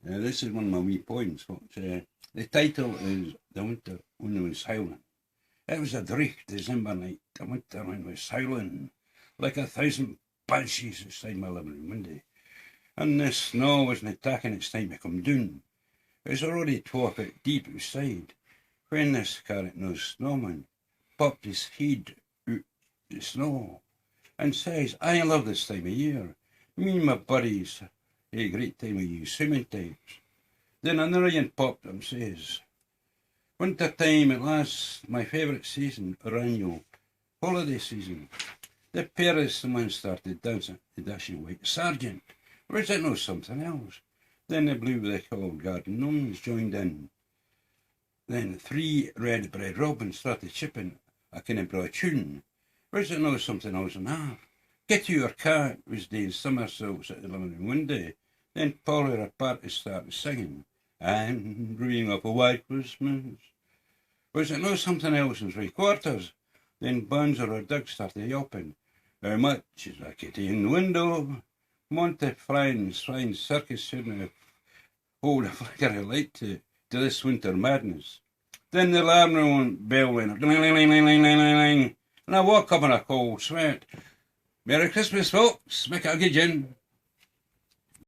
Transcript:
This is one of my wee poems, folks. The title is The Winter When I Was Howlin'. It was a dreich December night, the winter when I was howlin', like 1,000 banshees outside my living room window. And the snow wasn't attacking its time to come down. It was already 12 foot deep outside, when this carrot-nosed snowman popped his head out the snow and says, I love this time of year. Me and my buddies a great time of you swimming times. Then another one popped and says, winter time at last, my favourite season, or annual holiday season. The Paris man started dancing the dashing white sergeant. Was it no something else? Then the blue they called garden gnomes joined in. Then 3 red bread robins started chipping a kind of broad tune. Was it no something else and half? Get to your cat was doing somersaults at the living room window. Then Polly a party started singing, and brewing up a white Christmas. Was it no something else in 3/4? Then Bonzer or Doug started yelping. How much is a kitty in the window? Monty Flying's circus shouldn't hold a flicker of light to this winter madness. Then the alarm bell went, ling, ling, ling, ling, ling, ling, ling, and I woke up in a cold sweat. Merry Christmas, folks. Make it a good gin.